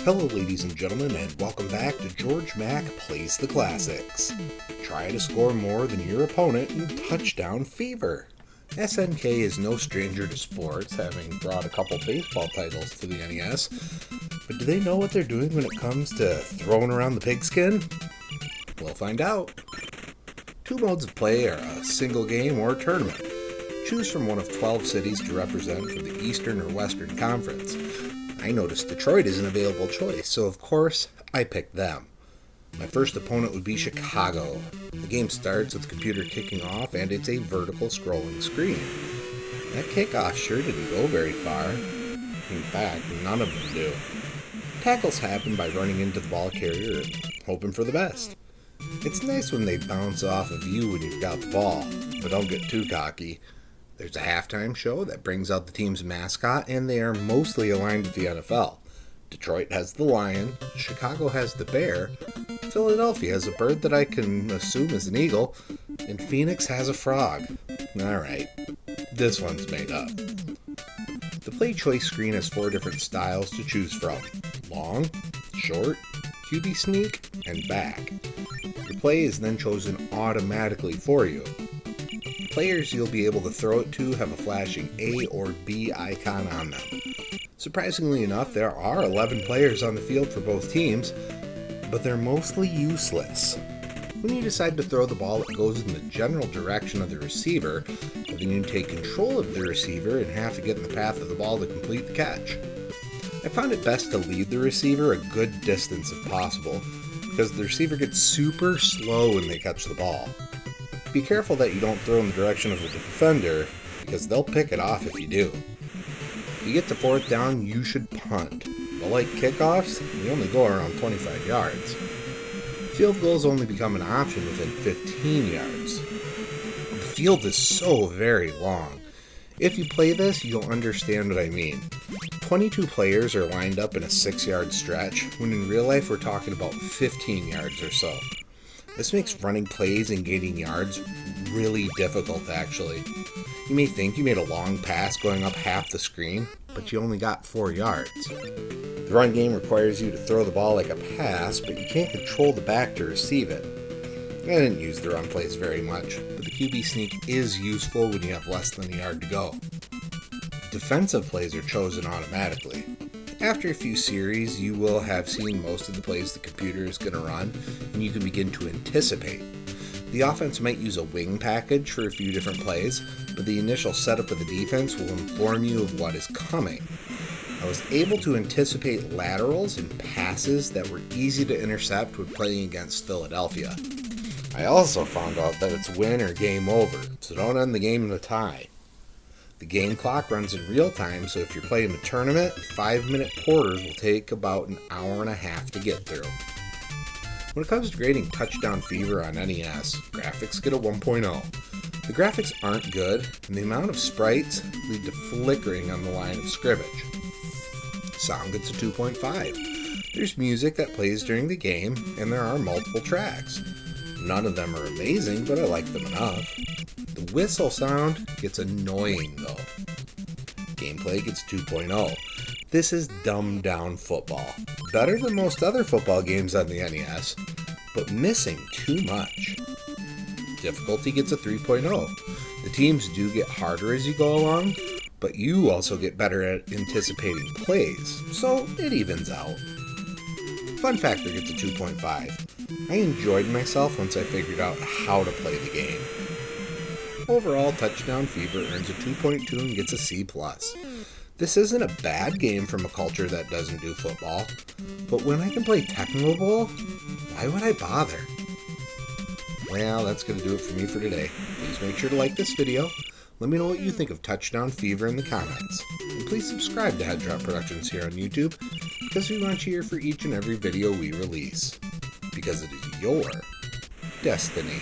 Hello ladies and gentlemen, and welcome back to Georg Mack Plays the Classics. Try to score more than your opponent in Touchdown Fever. SNK is no stranger to sports, having brought a couple baseball titles to the NES. But do they know what they're doing when it comes to throwing around the pigskin? We'll find out. Two modes of play are a single game or tournament. Choose from one of 12 cities to represent for the Eastern or Western Conference. I noticed Detroit is an available choice, so of course, I picked them. My first opponent would be Chicago. The game starts with the computer kicking off, and it's a vertical scrolling screen. That kickoff sure didn't go very far. In fact, none of them do. Tackles happen by running into the ball carrier and hoping for the best. It's nice when they bounce off of you when you've got the ball, but don't get too cocky. There's a halftime show that brings out the team's mascot, and they are mostly aligned with the NFL. Detroit has the lion, Chicago has the bear, Philadelphia has a bird that I can assume is an eagle, and Phoenix has a frog. Alright, this one's made up. The play choice screen has 4 different styles to choose from: long, short, QB sneak, and back. Your play is then chosen automatically for you. Players you'll be able to throw it to have a flashing A or B icon on them. Surprisingly enough, there are 11 players on the field for both teams, but they're mostly useless. When you decide to throw the ball, it goes in the general direction of the receiver, but then you take control of the receiver and have to get in the path of the ball to complete the catch. I found it best to lead the receiver a good distance if possible, because the receiver gets super slow when they catch the ball. Be careful that you don't throw in the direction of the defender, because they'll pick it off if you do. If you get to 4th down, you should punt. But like kickoffs, they only go around 25 yards. Field goals only become an option within 15 yards. The field is so very long. If you play this, you'll understand what I mean. 22 players are lined up in a 6-yard stretch, when in real life we're talking about 15 yards or so. This makes running plays and gaining yards really difficult, actually. You may think you made a long pass going up half the screen, but you only got 4 yards. The run game requires you to throw the ball like a pass, but you can't control the back to receive it. I didn't use the run plays very much, but the QB sneak is useful when you have less than a yard to go. Defensive plays are chosen automatically. After a few series, you will have seen most of the plays the computer is going to run, and you can begin to anticipate. The offense might use a wing package for a few different plays, but the initial setup of the defense will inform you of what is coming. I was able to anticipate laterals and passes that were easy to intercept when playing against Philadelphia. I also found out that it's win or game over, so don't end the game in a tie. The game clock runs in real time, so if you're playing a tournament, 5-minute quarters will take about an hour and a half to get through. When it comes to grading Touchdown Fever on NES, graphics get a 1.0. The graphics aren't good, and the amount of sprites lead to flickering on the line of scrimmage. Sound gets a 2.5. There's music that plays during the game, and there are multiple tracks. None of them are amazing, but I like them enough. The whistle sound gets annoying though. Gameplay gets 2.0. This is dumbed down football. Better than most other football games on the NES, but missing too much. Difficulty gets a 3.0. The teams do get harder as you go along, but you also get better at anticipating plays, so it evens out. Fun factor gets a 2.5. I enjoyed myself once I figured out how to play the game. Overall, Touchdown Fever earns a 2.2 and gets a C+. This isn't a bad game from a culture that doesn't do football, but when I can play Tecmo Bowl, why would I bother? Well, that's going to do it for me for today. Please make sure to like this video. Let me know what you think of Touchdown Fever in the comments. And please subscribe to Head Drop Productions here on YouTube, because we want you here for each and every video we release. Because it is your destiny.